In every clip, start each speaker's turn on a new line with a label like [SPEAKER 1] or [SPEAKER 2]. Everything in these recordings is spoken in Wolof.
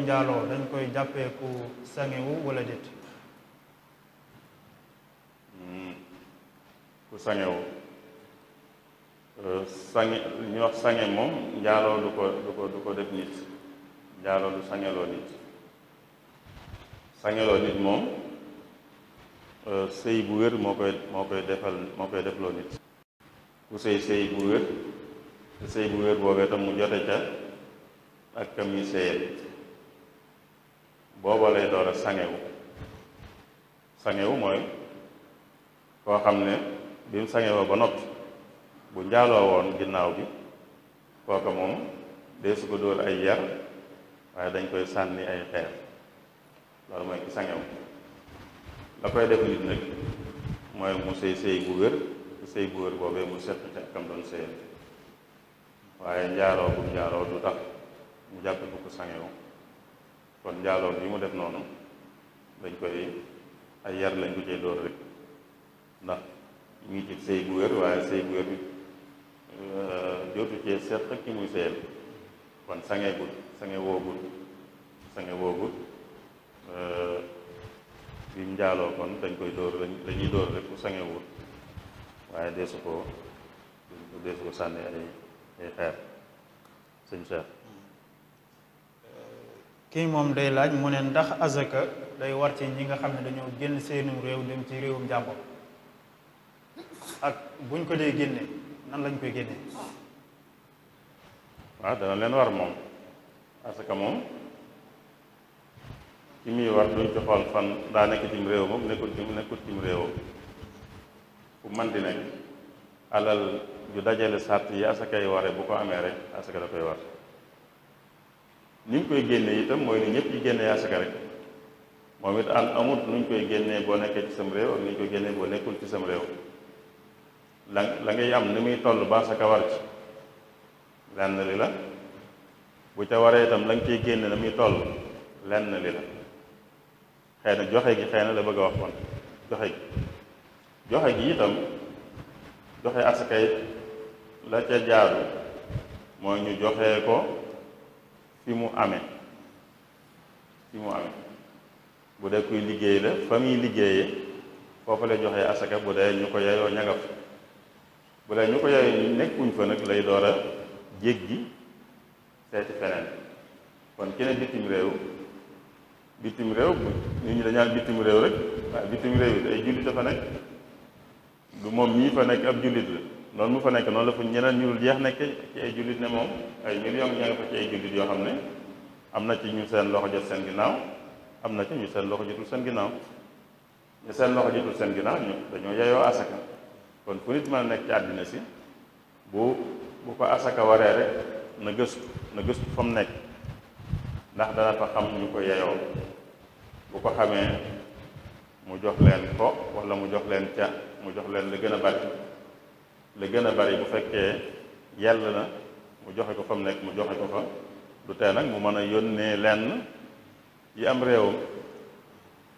[SPEAKER 1] njaaloo dañ koy jàppee ku sangewu wala déet?
[SPEAKER 2] ku sangewu sange ñu wax sange moom njaaloo du ko def nit. njaaloo du sangeloo nit. sangeloo nit moom sëy bu wér moo koy defloo nit. ku sëy bu wér te sëy bu wér boobee tam mu jote ca ak kam yi sëyal booba lay door a sangewu mooy koo xam ne bi mu sangewoo ba noppi bu njaaloo woon ginnaaw bi kooka moom dee su ko dóor ay yar waaye dañ koy sànni ay xeer. loolu mooy ki sangewu. la koy def nit nag mooy mu sëy bu wér te sëy bu wér boobee mu seq ca kam doon sëyal waaye njaaloo bu njaaloo du tax mu jàppe ko ku sangewu. kon njaaloo bi mu def noonu dañ koy ay yar lañ ko cee dóor rek ndax ñu ngi ci sëy bu wér waaye sëy bu wér bi jotu cee seq ki muy sëyal kon sangeegul sangewoogul bi mu njaaloo kon dañ koy dóor lañuy dóor rek ku sangewul waaye deesu ko sànni ay xeer. sëñ Cheikh
[SPEAKER 1] kii moom day laaj mu ne ndax azaka day war ci ñi nga xam ne dañoo génn seenum réew dem ci réewum jàmbur ak buñ ko dee génne nan lañ koy génne?
[SPEAKER 2] waaw dana leen war moom. azaka moom ci muy war duñ ci xool fan daa nekk cim réew moom nekkul cim réew fu man di nekk alal ju dajale sàrt yi asaka yi ware bu ko amee rek asaka da koy war. ni ñu koy génnee itam mooy ni ñëpp yi génnee asaka rek moom it amut nuñ koy génnee boo nekkee ci sam réew ak ni ñu koy génnee boo nekkul ci sam réew. la ngay am ni muy toll ba asaka war ci lenn li la bu ca waree itam la nga ciy génne na muy toll lenn li la. xëy na joxe gi xëy na la bëgg a wax kon joxe gi itam joxe asaka it la ca jaadu mooy ñu joxee ko fi mu amee bu dee kuy liggéey la fa muy liggéeyee foofu la joxee asaka bu dee ñu ko yeyoo ñagaf bu dee ñu ko yeyoo nekkuñ fa nag lay door a jéggi seeti feneen. kon ki ne bitim réew nit ñi dañaan bitim réew rek waaye bitim réew it ay jullit dafa nekk du moom mii fa nekk ab jullit la noonu mu fa nekk noonu la fa ñeneen ñu dul jeex nekk ci ay jullit ne moom ay millions ña nga fa ci ay jullit yoo xam ne am na ci ñu seen loxo jot seen ginnaaw am na ci ñu seen loxo jotul seen ginnaaw ñu seen loxo jotul seen ginnaaw ñu dañoo yeyoo asaka. kon fu nit mën a nekk ci àddina si bu ko asaka waree rek na gëstu fa mu nekk ndax dana fa xam ñu ko yeyoo bu ko xamee mu jox leen ko wala mu jox leen la gën a bari bu fekkee yell na mu joxe ko fa mu nekk mu joxe ko fa du tee nag mu mën a yónnee lenn yi am réewam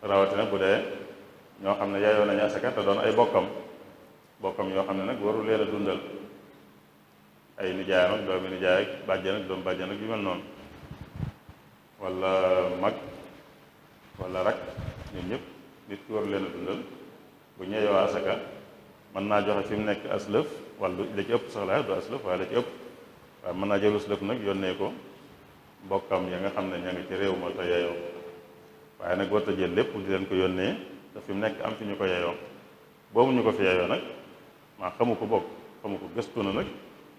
[SPEAKER 2] rawatina bu dee ñoo xam ne yeyoo nañu asaka te doon ay bokkam yoo xam ne nag waru leen a dundal ay nijaayam ak doomi nijaay ak bàjjan ak doomu bàjjan ak yu mel noonu wala mag wala rak ñun ñëpp nit ki waru leen a dundal bu ñeeyoo asaka mën naa joxe fi mu nekk aslëf wala la ci ëpp sax la du aslëf waaye la ci ëpp waaye mën naa jël aslëf nag yónnee ko mbokkam ya nga xam ne ña ngi ci réew ma te yeyoo waaye nag warta jël lépp di leen ko yónnee te fi mu nekk am fi ñu ko yeyoo boobu ñu ko fi yeyoo nag maa xamu ko gëstu na nag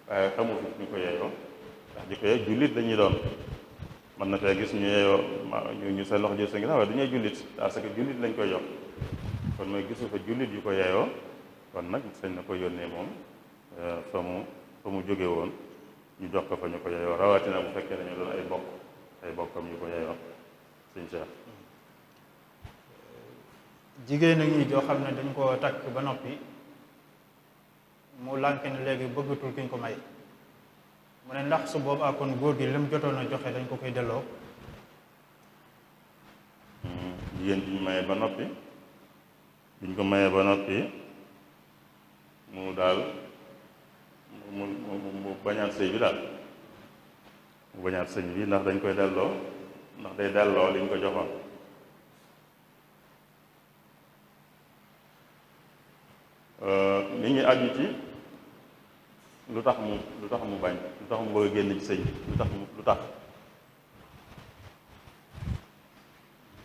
[SPEAKER 2] waaye xamu fi ñu ko yeyoo ndax ji ko yey jullit dañuy doon mën na fee gis ñu yeyoo ñu seen loxo jël seen ginnaaw waaye du ñuy jullit parce que jullit lañ koy jox kon mooy gisu fa jullit yu ko yeyoo kon nag sañ na ko yónnee moom fa mu jóge woon ñu jox ko fa ñu ko yeyoo rawatina bu fekkee dañu doon ay bokkam yu ko yeyoo sëñ Cheikh.
[SPEAKER 1] jigéen a ngi joo xam ne dañ ko takk ba noppi mu lànk ne léegi bëggatul ki ñu ko may mu ne ndax su boobaa kon góor gi lim jotoon a joxe dañ ko koy delloo.
[SPEAKER 2] jigéen bi ñu mayee ba noppi biñ ko mayee ba noppi mu daal mu bañaat sëy bi daal mu bañaat sëy bi ndax dañ koy delloo ndax day delloo liñ ko joxoon. mi ngi aju ci lu tax mu bañ, lu tax mu bëgg a génn ci sëy bi, lu tax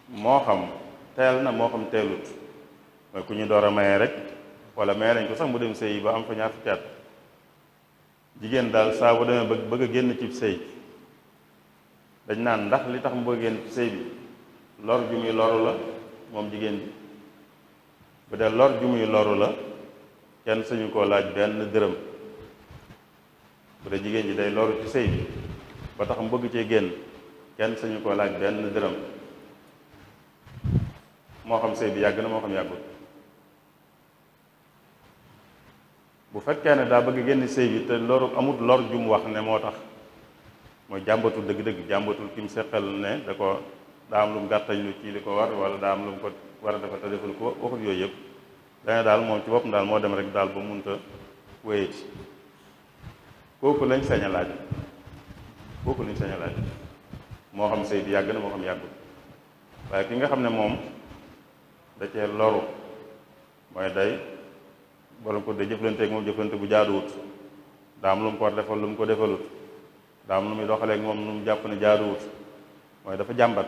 [SPEAKER 2] moo xam teel na moo xam teelut, mooy ku ñu door a maye rek wala maye nañ ko sax mu dem sëy ba am fa ñaar fukki at. jigéen daal saa bu demee bëgg a génn ci sëy dañ naan ndax li tax mu bëgg a génn ci sëy bi lor ju muy loru la moom jigéen bi. bu dee lor ju muy loru la kenn sañu koo laaj benn dërëm. bu dee jigéen ji day loru ci sëy bi ba tax mu bëgg cee génn kenn sañu koo laaj benn dërëm, moo xam sëy bi yàgg na moo xam yàggul. bu fekkee ne daa bëgg génn sëy bi te loru amut lor ju mu wax ne moo tax, mooy jàmbatul dëgg-dëgg, jàmbatul ki mu seqal ne daa am lu mu gàttañ lu ci li ko war wala daa am lu mu ko war a defal te defal ko, waxut yooyu yëpp. dana daal moom ci boppam daal moo dem rek daal ba munta wéyati, kooku lañ sañ a laaj moo xam sëy bi yàgg na moo xam yàggul. waaye ki nga xam ne moom da cee loru, mooy day borom ko de jëflanteeg moom jëflante bu jaaduwut, daa am lu mu ko war defal lu mu ko defalut, daa am lu muy doxaleeg moom lu mu jàpp ne jaaduwut, mooy dafa jàmbat.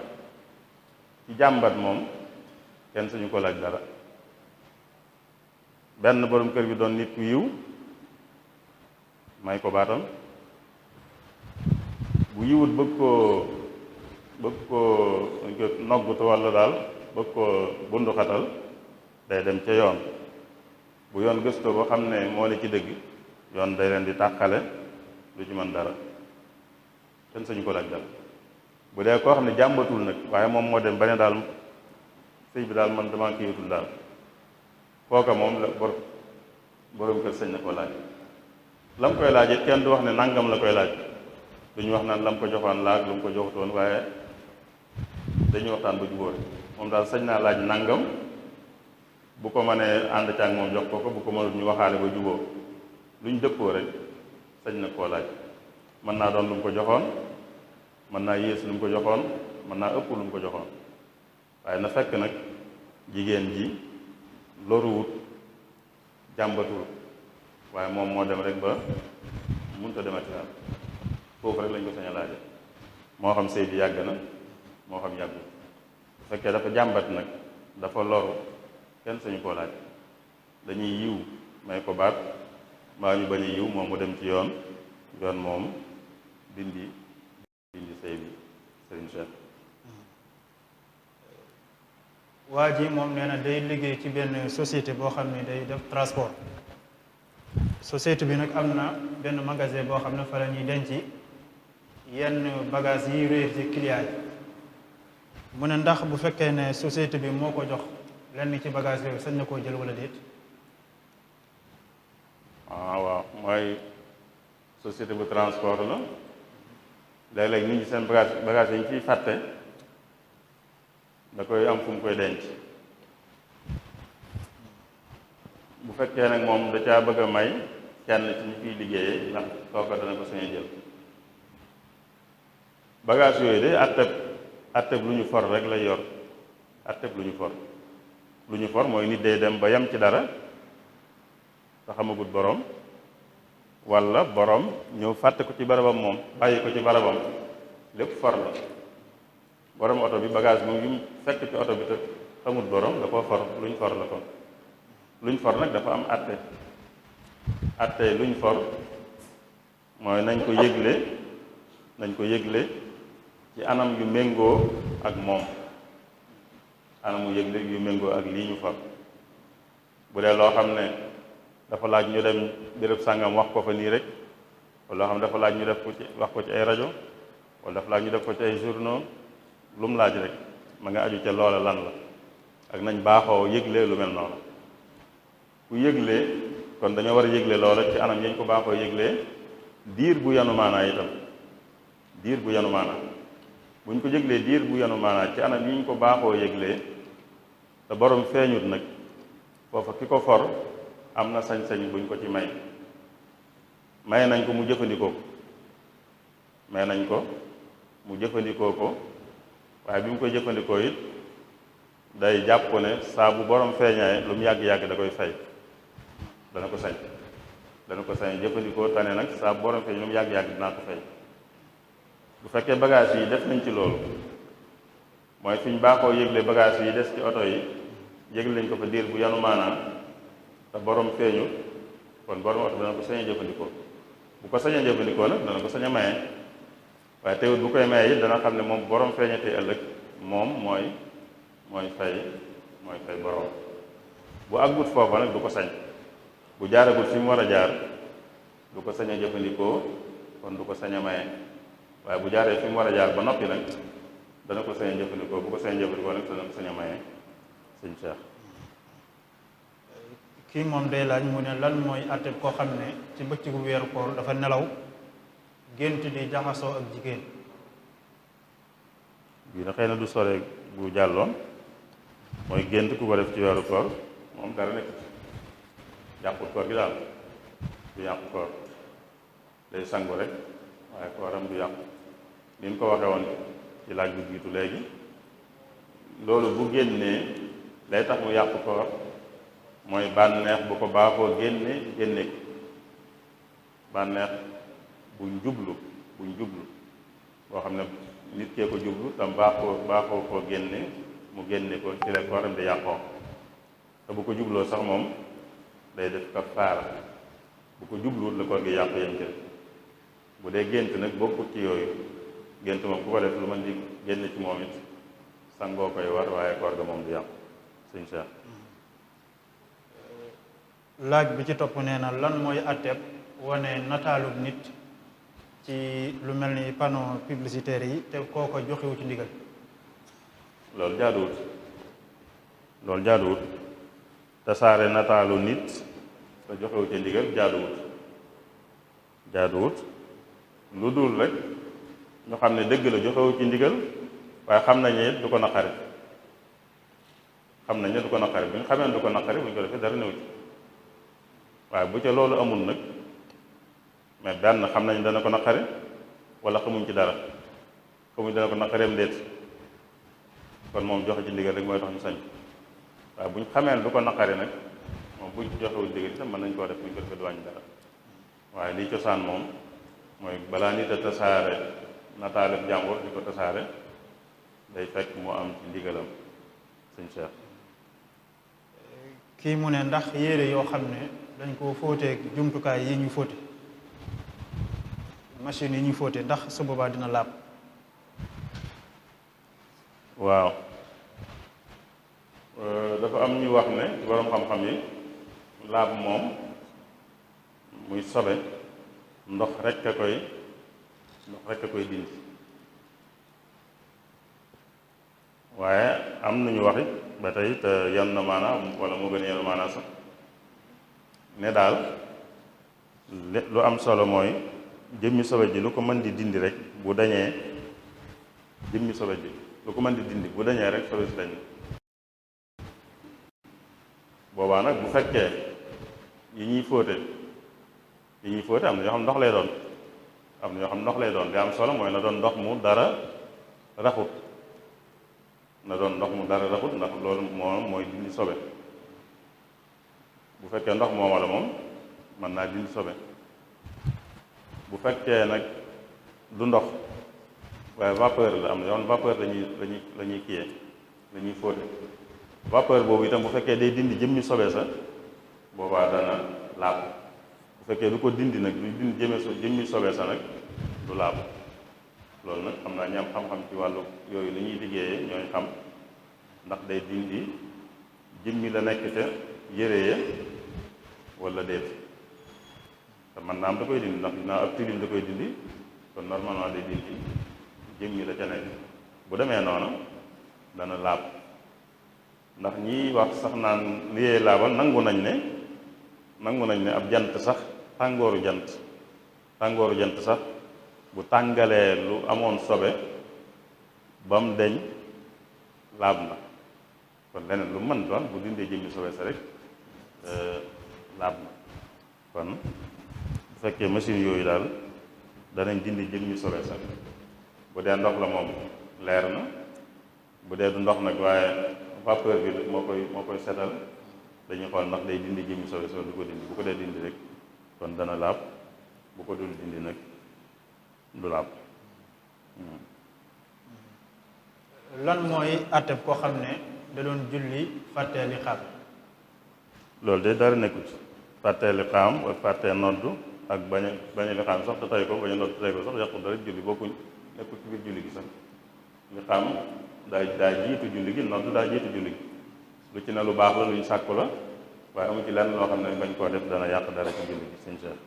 [SPEAKER 2] ci jàmbat moom kenn suñu ko laaj dara. benn borom kër bi doon nit ku yiw may ko baatam, bu yiwut bëgg koo noggutu walla daal bëgg koo bunduxatal, day dem ca yoon. bu yoon gëstoo ba xam ne moo ne ci dëgg, yoon day leen di tàqale, lu ci mën dara, kenn sañu ko laaj dara. bu dee koo xam ne jàmbatul nag waaye moom moo dem ba ne daal sëy bi daal man dama kiiwatul daal, kooka moom la borom kër sañ na ko laaj. lam koy laaj it kenn du wax ne nangam la koy laaj, duñu wax naan lam ko joxoon laaj lu mu ko joxutoon, waaye dañuy waxtaan ba jubóo. moom daal sañ naa laaj nangam, bu ko mënee ànd ca ak moom jox ko bu ko mënut ñu waxaale ba jubóo. luñ dëppoo rek sañ na koo laaj. mën naa doon lu mu ko joxoon, mën naa yées lu mu ko joxoon, mën naa ëpp lu mu ko joxoon, waaye na fekk nag jigéen ji loruwut, jàmbatul, waaye moom moo dem rek ba mënut a demati daal. foofu rek lañ ko sañ a laaje, moo xam sëy bi yàgg na moo xam yàggul. bu fekkee dafa jàmbat nag, dafa loru, kenn sañu koo laaj. dañuy yiw may ko baat, maa ñu bañ a yiw moom mu dem ci yoon moom dindi sëy bi. sëriñ Cheikh.
[SPEAKER 1] waa ji moom nee na day liggéey ci benn société boo xam ne day def transport. société bi nag am na benn magasin boo xam ne fa la ñuy denc yenn bagage yi réer ci client yi. mu ne ndax bu fekkee ne société bi moo ko jox lenn ci bagage yooyu sañ na koo jël wala déet.
[SPEAKER 2] waaw mooy société bu transport la. léeg-léeg nit ñi seen bagage yi ñu ciy fàtte da koy am fu mu koy denc. bu fekkee nag moom da caa bëgg a may kenn ci ñi fiy liggéeyee ndax kooka dana ko sañ a jël. bagage yooyu de atteb lu ñu for rek lay yor. atteb lu ñu for mooy nit day dem ba yem ci dara te xamagut borom, walla borom ñëw fàtte ko ci barabam, moom bàyyi ko ci barabam, lépp for la. borom oto bi bagage moom yu fekk ci oto bi te xamut borom da koo for, luñ for la kon. luñ for nag dafa am atte luñ for mooy nañ ko yëgle ci anam yu méngoo ak moom, anamu yëgle yu méngoo ak lii ñu for. bu dee loo xam ne dafa laaj ñu dem béréb sàngam wax ko fa nii rek, wala loo xam ne dafa laaj ñu def ko ci wax ko ci ay rajo, wala dafa laaj ñu def ko ci ay journaux, lu mu laaj rek ma nga aju ca loola lan la, ak nañ baaxoo yëgle lu mel noonu. ku yëglee kon dañoo war a yëgle loola ci anam yañ ko baaxoo yëglee, diir bu yanu maanaa itam, diir bu yanu maanaa. buñ ko yëglee diir bu yanu maanaa ci anam yi ñu ko baaxoo yëglee te borom feeñut nag, foofa ki ko for am na sañ-sañ buñ ko ci may nañ ko mu jëfandikoo ko waaye bi mu koy jëfandikoo it day jàpp ne saa bu borom feeñaay lu mu yàgg-yàgg da koy fay dana ko sañ jëfandikoo tane nag saa bu borom feeñ lu mu yàgg-yàgg dinaa ko fay. bu fekkee bagage yi def nañ ci loolu mooy fi ñu baaxoo yëgle bagage yi des ci oto yi yëgle nañ ko fa diir bu yanu maanaam te borom feeñu kon borom oto dana ko sañ a jëfandikoo bu ko sañ a jëfandikoo nag dana ko sañ a maye waaye teewut bu koy maye it dana xam ne moom borom feeñatee ëllëg moom mooy fay borom bu àggut foofa nag du ko sañ bu jaaragut fi mu war a jaar du ko sañ a jëfandikoo kon du ko sañ a maye waaye bu jaaree fi mu war a jaar ba noppi nag dana ko sañ a jëfandikoo bu ko sañ a jëfandikoo nag dana ko sañ a maye sëñ Cheikh.
[SPEAKER 1] kii moom day laaj mu ne lan mooy àtte koo xam ne ci bëccëgu weeru koor dafa nelaw gént di jaxasoo ak jigéen.
[SPEAKER 2] bii na xëy na du sore bu jàlloon mooy gént ku ko def ci weeru koor moom dara nekk yàqut koor gi daal du yàqu koor day sangu rek waaye kooram du yàqu ni ñu ko waxee woon ci laaj bu jiitu léegi loolu bu génnee lay tax mu yàqu koor mooy bànneex bu ko baaxoo génne ko bànneex buñ jublu boo xam ne nit kee ko jublu tam baaxoo koo génne mu génne ko ci la kooram di yàqoo te bu ko jubloo sax moom day def kafaara bu ko jubluwut la koor gi yàqu yem ci bu dee gént nag bokkut ci yooyu gént moom ku ko def lu mën di génn ci moom it sangoo koy war waaye koor ga moom du yàqu sëñ Cheikh.
[SPEAKER 1] laaj bi ci topp nee na lan mooy àtteeb wane nataalu nit ci lu mel ni panneau publicitaire yi te kooko joxewu ci ndigal.
[SPEAKER 2] loolu jaaduwut tasaare nataalu nit te joxewu ci ndigal jaaduwut lu dul rek ñu xam ne dëgg la joxewu ci ndigal waaye xam nañu it du ko naqari bi ñu xamee du ko naqari bu ñu ko defee dara néew ci waaye bu ca loolu amul nag mais benn xam nañ dana ko naqari wala xamuñ ci dara dana ko naqareem déet kon moom joxe ci ndigal rek mooy tax ñu sañ waaye buñ xamee du ko naqari nag moom buñ ci joxewul ndigal itam mën nañ koo def buñ ko defee du wàññi dara waaye liy cosaan moom mooy balaa nit a tasaare nataaleb jàmbur di ko tasaare day fekk mu am ci ndigalam sëñ Cheikh.
[SPEAKER 1] kii mu ne ndax yére yoo xam ne dañ koo fóotee jumtukaay yi ñu fóote machine yi ñu fóote ndax su boobaa dina laab.
[SPEAKER 2] waaw dafa am ñu wax ne ci borom xam-xam yi laab moom muy sobe ndox rekk a koy dindi waaye am nañu wax it ba tey te yan na maanaa wala moo gën a yan maanaa sax ne daal lu am solo mooy jëmmi sobe ji lu ko mën di dindi rek bu dañee jëmmi sobe ji lu ko mën di dindi bu dañee rek sobe si dañ boobaa nag bu fekkee yi ñuy fóote am na ñoo xam ndox lay doon li am solo mooy na doon ndox mu dara raxut ndax loolu moom mooy dindi sobe bu fekkee ndox mooma la moom mën naa dindi sobe bu fekkee nag du ndox waaye vapeur la am na yoon vapeur lañuy kiyee lañuy fóote vapeur boobu itam bu fekkee day dindi jëmmi sobe sa boobaa dana laab bu fekkee du ko dindi nag du dindi jëmmi sobe sa nag du laab loolu nag xam naa ñi am xam-xam ci wàllu yooyu li ñuy liggéeyee ñooy xam ndax day dindi jëmmi la nekk ca yére ya wala déet te man naa am da koy dindi ndax dinaa ab tilim da koy dindi kon normalement day dindi jëmmi la ca nekk bu demee noonu dana laab ndax ñiy wax sax naan liyee laabal nangu nañ ne ab jant sax tàngooru jant sax bu tàngalee lu amoon sobe ba mu deñ laab na kon leneen lu mën doon bu dindee jëmmi sobe sa rek laab na kon bu fekkee machine yooyu daal danañ dindi jëmmi sobe sa bu dee ndox la moom leer na bu dee du ndox nag waaye vapeur bi moo koy setal dañuy xool ndax day dindi jëmmi sobe du ko dindi. Bu ko dee dindi rek kon dana laab, bu ko dul dindi nag du laab.
[SPEAKER 1] lan mooy àtteb koo xam ne da doon julli fàttee li xaam?
[SPEAKER 2] loolu de dara nekkut fàttee li xaam ak fàttee noddu ak bañ a li xaam sax te tey ko bañ a noddu te tey ko sax yàqu dara julli bokkuñ, nekkul ci biir julli gi sax. li xaam daa jiitu julli gi, noddu daa jiitu julli gi. lu ci ne lu baax la, luñ sàkku la, waaye amu ci lenn loo xam ne bañ koo def dana yàq dara ci julli gi sëñ Cheikh.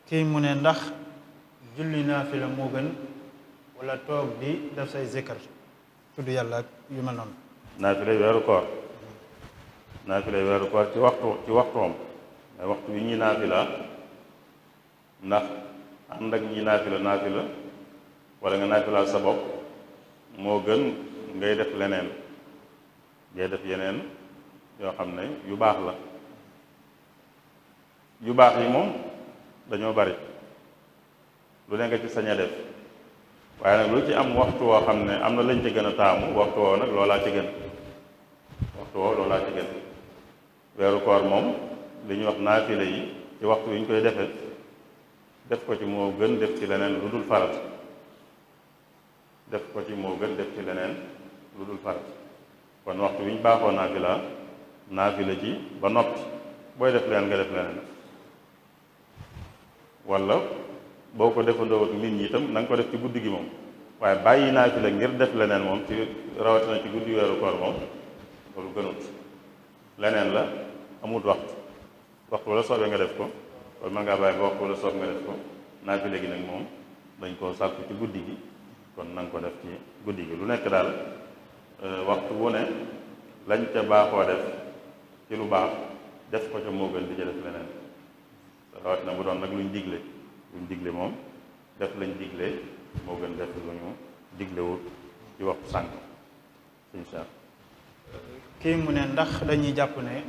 [SPEAKER 1] kii mu ne ndax julli naafila moo gën wala toog di def say zikkar tudd yàlla ak yu mel noonu?
[SPEAKER 2] naafilay weeru koor ci waxtoom mais waxtu wi ñuy naafila ndax ànd ak ñi naafila wala nga naafilaal sa bopp moo gën ngay def leneen, ngay def yeneen yoo xam ne yu baax la. yu baax yi moom dañoo bari, lu ne nga ci sañ a def, waaye nag lu ci am waxtu woo xam ne am na lañ ci gën a taamu, waxtu woo nag loolaa ci gën. weeru koor moom li ñuy wax naafile yi ci waxtu wi ñu koy defee def ko ci moo gën def ci leneen lu dul farat. kon waxtu wi ñu baaxoo naafila ci ba noppi booy def leneen nga def leneen, wala boo ko defandoo ak nit ñi itam na nga ko def ci guddi gi moom. waaye bàyyi naafila ngir def leneen moom ci rawatina ci guddi weeru koor moom loolu gënut. leneen la amut waxtu wala soobee nga def ko, wala mën ngaa bàyyi ba waxtu wala soob nga def ko. naafila gi nag moom dañ koo sàkku ci guddi gi, kon na nga ko def ci guddi gi. lu nekk daal waxtu wu ne lañ ca baaxoo def ci lu baax def ko ca moo gën di ca def leneen, rawatina bu doon nag luñ digle moom def lañ digle moo gën def lu ñu diglewut ci waxtu sànq insha Allah.
[SPEAKER 1] kii mu ne ndax dañuy jàpp ne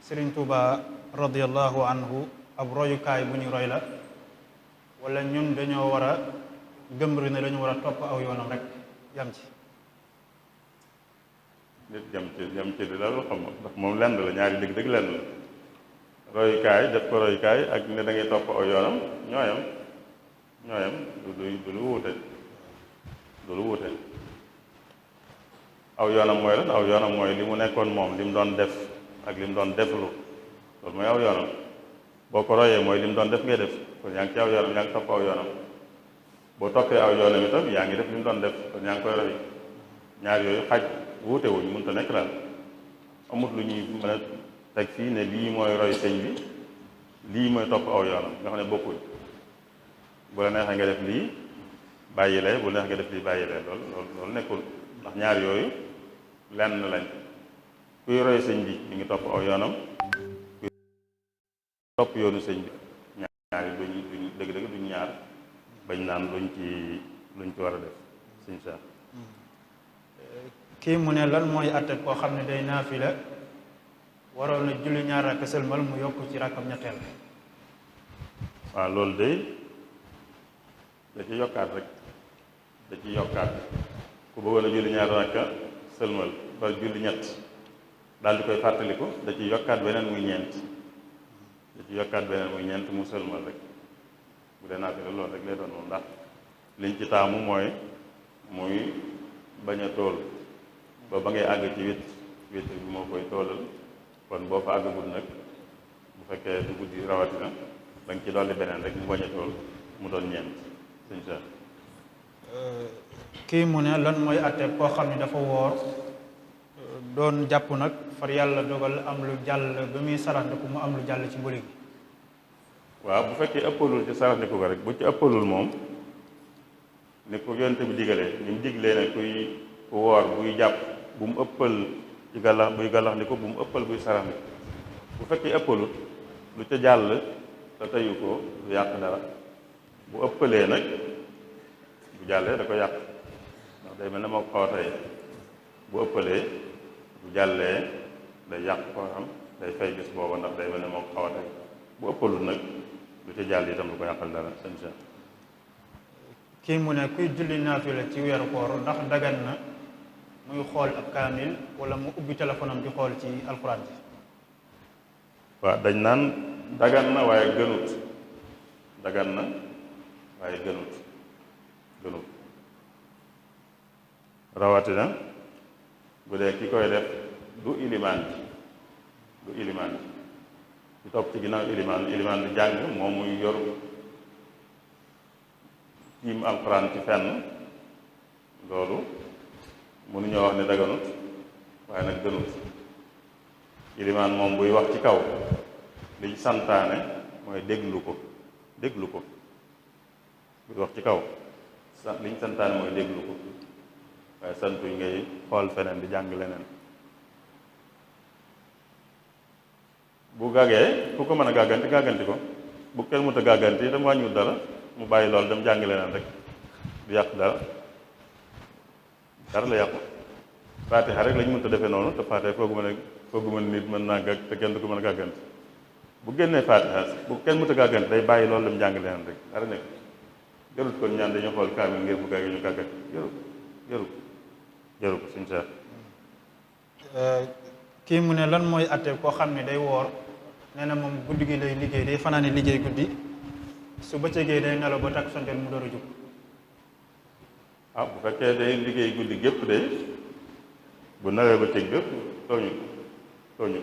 [SPEAKER 1] Sëriñ Tuuba radiyallahu anhu ab royukaay bu ñu roy la, wala ñun dañoo war a gëmbri ne dañu war a topp aw yoonam rek yam ci?
[SPEAKER 2] nit jam ci di la xam ndax moom lenn la, ñaari dëgg lenn la. royukaay def ko royukaay ak ne da ngay topp aw yoonam ñooyam du lu wuute. aw yoonam mooy lan? aw yoonam mooy li mu nekkoon moom, li mu doon def ak li mu doon deflu, loolu mooy aw yoonam. boo ko royee mooy li mu doon def ngay def, kon yaa ngi ci aw yoonam, yaa ngi topp aw yoonam. boo toppee aw yoonam itam yaa ngi def li mu doon def, kon yaa ngi koy roy. ñaar yooyu xaj wuute wuñ, mënut a nekk daal. amut lu ñuy mën a teg fii ne lii mooy roy sëñ bi, lii mooy topp aw yoonam, nga xam ne bokkuñ. bu la neexee nga def lii bàyyi lee, bu la neexee nga def lii bàyyi lee, loolu nekkul, ndax ñaar yooyu lenn lañ. kuy roy sëñ bi mi ngi topp aw yoonam, kuy topp yoonu sëñ bi ñaar yi duñ dëgg-dëgg duñ ñaar bañ naan luñ ci war a def sëñ Cheikh.
[SPEAKER 1] kii mu ne lan mooy àtte koo xam ne day naafila waroon na julli ñaar rakk sëlmal mu yokk ci rakkam ñetteel?
[SPEAKER 2] waaw loolu de da ci yokkaat rek, ku bëggoon a julli ñaar rakka sëlmal ba julli ñett daal di koy fàttaliku, da ci yokkaat beneen muy ñeent mu sëlmal rek. bu dee naafila loolu rek lay doon moom, ndax liñ ci taamu mooy muy bañ a tool ba ngay àgg ci wit bi moo koy toolal. kon boo fa àggagul nag bu fekkee du guddi rawatina da nga ci dolli beneen rek mu bañ a tool mu doon ñeent sëñ Cheikh.
[SPEAKER 1] kii mu ne lan mooy àtte koo xam ne dafa woor doon jàpp nag far yàlla dogal am lu jàll ba muy saraxndiku mu am lu jàll ci mbuli gi?
[SPEAKER 2] waaw bu fekkee ëppalul ci saraxndiku ko rek, bu ci ëppalul moom ni ko yonte bi digalee, ni mu diglee ne ku woor buy jàpp bu mu ëppal ci buy gàllaxndiku, bu mu ëppal buy saraxndiku. bu fekkee ëppalut lu ca jàll te teyu ko du yàq dara. bu ëppalee nag bu jàllee da ko yàq, ndax day mel ne moo ko xaw a tey. bu ëppalee bu jàllee day yàq ko xam, day fay bis booba ndax day mel ne moo ko xaw a tey. bu ëppalul nag lu ca jàll itam du ko yàqal dara sëñ Cheikh.
[SPEAKER 1] kii mu ne kuy julli naafila ci weeru koor ndax dagan na muy xool ab kaamil wala mu ubbi téléphone am di xool ci alxuraan ji.
[SPEAKER 2] waaw dañ naan dagan na waaye gënut dagan na waaye gënut rawatina bu dee ki koy def du ilimaan bi ci topp ci ginnaaw ilimaan bi jàng moom muy yor tiim alxuraan ci fenn loolu mënuñoo wax ne daganut waaye nag gënut ilimaan moom buy wax ci kaw liñ santaane mooy déglu ko buy wax ci kaw liñ santaane mooy déglu ko waaye santuñ ngay xool feneen di jàng leneen bu gàggee ku ko mën a gàgganti ko bu kenn mënut a gàgganti itam wàññiwut dara mu bàyyi loolu dem jàng leneen rek du yàq dara la yàqu faatiha rek lañ mënut a defee noonu te faatiha foogu mën nit mën naa gàgg te kenn du ko mën a gàgganti bu génnee faatiha bu kenn mënut a gàgganti day bàyyi loolu dem jàng leneen rek dara nekk jarut kon ñaan dañu xool kaamil ngir bu gàggee ñu gàgganti jarut ko suñ seet
[SPEAKER 1] kii mu ne lan mooy atte koo xam ne day woor nee na moom guddi gi lay liggéey day fanaane liggéey guddi su bëccëgee day nelaw ba takk sontel mu door a jóg.
[SPEAKER 2] bu fekkee day liggéey guddi gépp day bu nelawee bëccëg bépp tooñu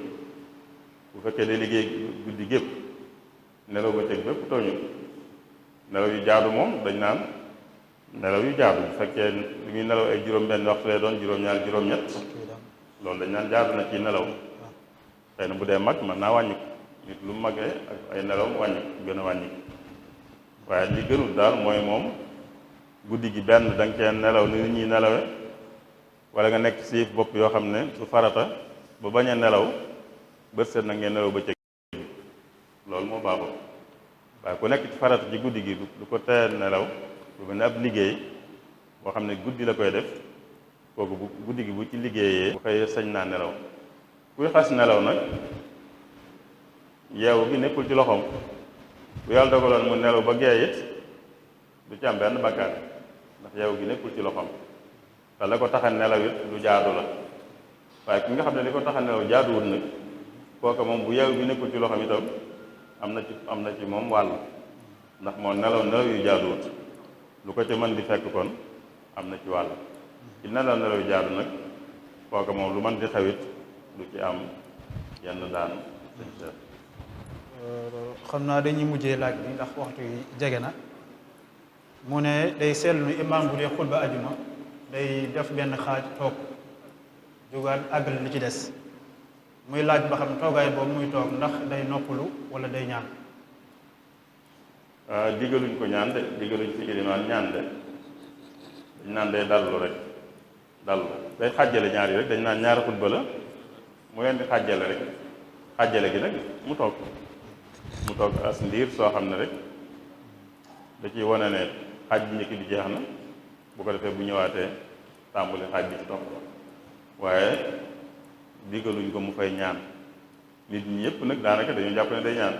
[SPEAKER 2] bu fekkee day liggéey guddi gépp nelaw bëccëg bépp tooñu nelaw yu jaadu moom dañ naan nelaw yu jaadu bu fekkee li muy nelaw ay juróom-benn waxtu lay doon juróom-ñaar juróom-ñett loolu dañ naan jaadu na ci nelaw xëy na bu dee mag mën naa wàññi ko nit lu magee ak ay nelaw wàññi ko gën a wàññi ko waaye li gënul daal mooy moom guddi gi benn da nga cee nelaw ni nit ñi nelawe wala nga nekk siif bopp yoo xam ne su farata ba bañ a nelaw bët seet na ngeen nelaw ba cëg loolu moo baaxul waaye ku nekk ci farata ci guddi gi du ko tee nelaw lu mel ne ab liggéey boo xam ne guddi la koy def kooku bu guddi gi bu ci liggéeyee bu xëyee sañ naa nelaw kuy xas nelaw nag yeewu gi nekkul ci loxoom bu yàlla dogaloon mu nelaw ba gee it du ci am benn bakkaar ndax yeewu gi nekkul ci loxoom te la ko tax a nelaw it lu jaadu la waaye ki nga xam ne li ko tax a nelaw jaaduwul nag kooka moom bu yeewu gi nekkul ci loxoom itam am na ci moom wàll ndax moo nelaw yu jaaduwut lu ko ca mën di fekk kon am na ci wàll ci nelaw yu jaadu nag kooka moom lu mën di xewit du ci am yenn daanu
[SPEAKER 1] xam naa dañuy mujjee laaj bi ndax waxtu yi jege na mu ne day seetlu ni imaam bu dee xutba ajuma day def benn xaaj toog jógaat àggal li ci des muy laaj ba xam toogaay boobu muy toog ndax day noppalu wala day ñaan.
[SPEAKER 2] digaluñ ko ñaan de digaluñ ci ilimaan ñaan de dañ naan day dallu rek dallu day xàjjale ñaar yi rek dañ naan ñaari xutba la mu leen di xàjjale rek xàjjale gi nag mu toog as ndiir soo xam ne rek da ciy wane ne xaaj bi njëkk bi jeex na bu ko defee bu ñëwaatee tàmbali xaaj bi ci topp waaye digaluñ ko mu fay ñaan nit ñi yëpp nag daanaka dañu jàpp ne day ñaan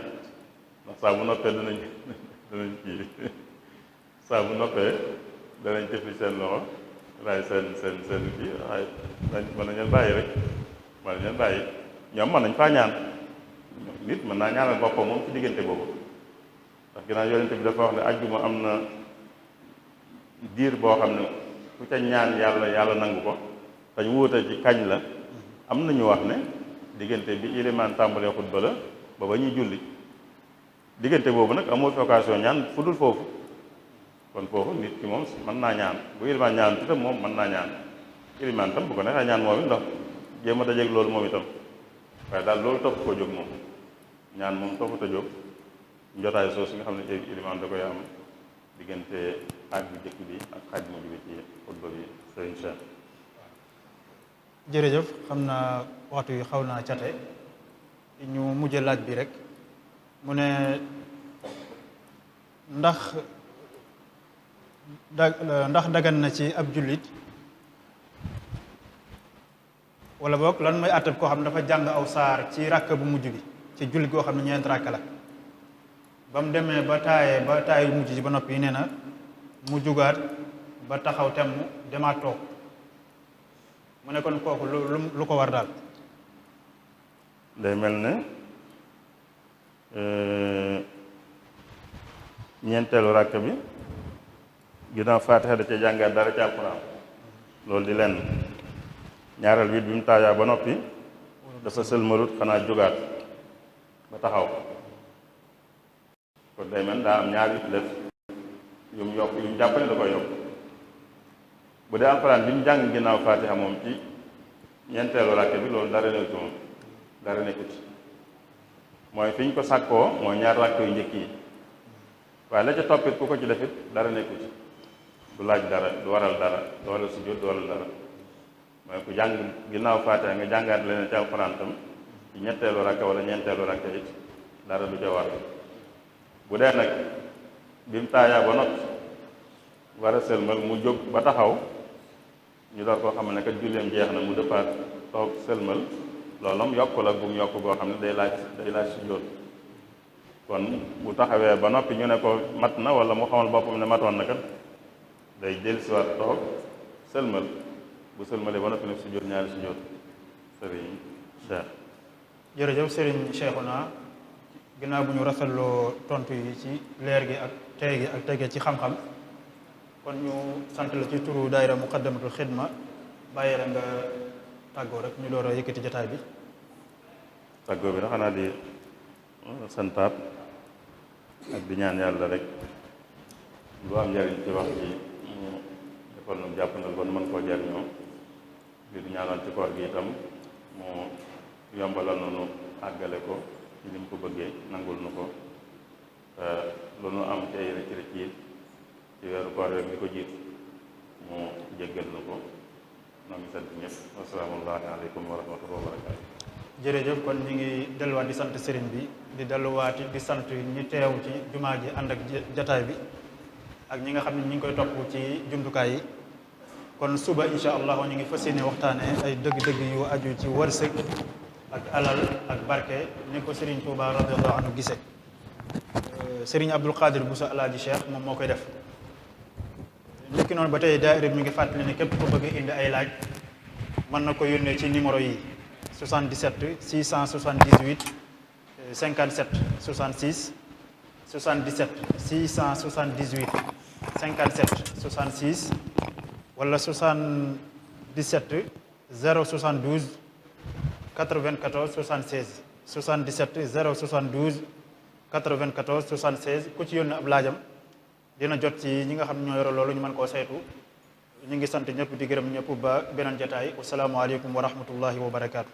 [SPEAKER 2] ndax saa bu noppee danañ danañ tëfli seen loxo raay seen kii waaye mën nañ leen bàyyi rek mën nañ leen bàyyi ñoom mën nañ faa ñaan nit mën naa ñaanal boppam moom ci diggante boobu ndax ginnaaw yonente bi dafa wax ne ajjuma am na diir boo xam ne ku ca ñaan yàlla nangu ko dañ wuute ci kañ la am nañu wax ne diggante bi ilimaan tàmbalee xutba la ba ba ñuy julli diggante boobu nag amoo occasion ñaan fu dul foofu kon foofu nit ki moom mën naa ñaan bu ilimaan ñaan itam moom mën naa ñaan ilimaan itam bu ko neexee ñaan moom it ndax jéem a dajeeg loolu moom itam waaye daal loolu topp koo jóg moom ñaan moom topput a jóg njotaay soosu nga xam ne ilimaan da koy am diggante xaaj bu njëkk bi ak xaaj bu mujj bi ci xutba bi sëriñ Cheikh.
[SPEAKER 1] jërëjëf xam naa waxtu yi xaw naa cate ñu mujje laaj bi rek mu ne ndax dagan na ci ab jullit wala boog lan mooy àttab koo xam ne dafa jàng aw saar ci ràkk bu mujj bi ci jullit goo xam ne ñeent ràkk la ba mu demee ba taaye mujj ji ba noppi nee na mu jugaat ba taxaw temm demaat toog mu ne kon kooku lu ko war daal.
[SPEAKER 2] day mel ne ñeenteelu ràkk bi ginnaaw faatiha da ca jàngaat dara ci alxuraan loolu di lenn. ñaareel bi mu taayaa ba noppi dafa sëlmalut xanaa jógaat ba taxaw kon day mel daa am ñaari def yu mu yokk yu mu jàpp ne da koy yokk. bu dee alxuraan bi mu jàng ginnaaw faatiha moom ci ñeenteelu ràkk bi loolu dara nekku ci moom dara nekku ci mooy fi ñu ko sàkkoo mooy ñaar ràkk yu njëkk yi waaye la ca toppit ku ko ci defit dara nekku ci du laaj dara du waral dara du waral sujjóot du waral dara mooy ku jàng ginnaaw faatiha nga jàngaat leneen ci alxuraan tam ci ñetteelu ràkk wala ñeenteelu ràkk it dara du ca war. bu dee nag bi mu taayaa ba noppi war a sëlmal mu jóg ba taxaw ñu door koo xam ne kat julleem jeex na mu dëppaat toog sëlmal loolu yokk la bu mu yokk goo xam ne day laaj sujjóot. kon bu taxawee ba noppi ñu ne ko mat na wala mu xamal boppam ne matoon na kat day dellusiwaat toog sëlmal bu sëlmalee ba noppi nag sujjóot ñaari sujjóot. sëriñ Cheikh.
[SPEAKER 1] jërëjëf sëriñ Cheikhouna ginnaaw bu ñu rafetloo tontu yi ci leer gi ak tey gi ak tege ci xam-xam kon ñu sant la ci turu daayira muqaddamatul xidma bàyyi la nga tàggoo rek ñu door a yëkkati jotaay bi.
[SPEAKER 2] tàggoo bi na xanaa di santaat ak di ñaan yàlla rek lu am njariñ ci wax ji mu defal nu jàppandal ba nu mën koo jariñoo di ñaanal ci koor gi itam mu yombalal nu àggale ko ci ni mu ko bëggee nangul nu ko lu nu am ci ay rëcc yi ci weeru koor rek di ko jiitu mu jéggal nu ko noo ngi sant ñëpp assalaamu aleykum wa rahmatullahi wa barakaatu.
[SPEAKER 1] jërëjëf kon ñu ngi delluwaat di sant sëriñ bi di delluwaat di sant ñi teew ci jumaa ji ànd ak jataay bi ak ñi nga xam ne ñi ngi koy topp ci jumtukaay yi. kon suba incha allah ñu ngi fas yéene waxtaane ay dëgg-dëgg yu aju ci wërsëg ak alal ak barke ni ko Serigne Touba radiyallahu anhu gisee. Serigne Abdul Qadir Bousso Alaaji Cheikh moom moo koy def. nekki noonu ba tey daayira mi ngi fàttali ne képp ku bëgg indi ay laaj mën na ko yónnee ci numéro yi 77 678 57 66 77 678 57 66 wala 77 072 94 76 77 072 94 76 ku ci yónnee ab laajam dina jot ci ñi nga xam ne ñoo yore loolu ñu mën koo saytu ñu ngi sant ñëpp di gërëm ñëpp ba beneen jotaay wasalaamualeykum wa rahmatullahi wa barakaatu.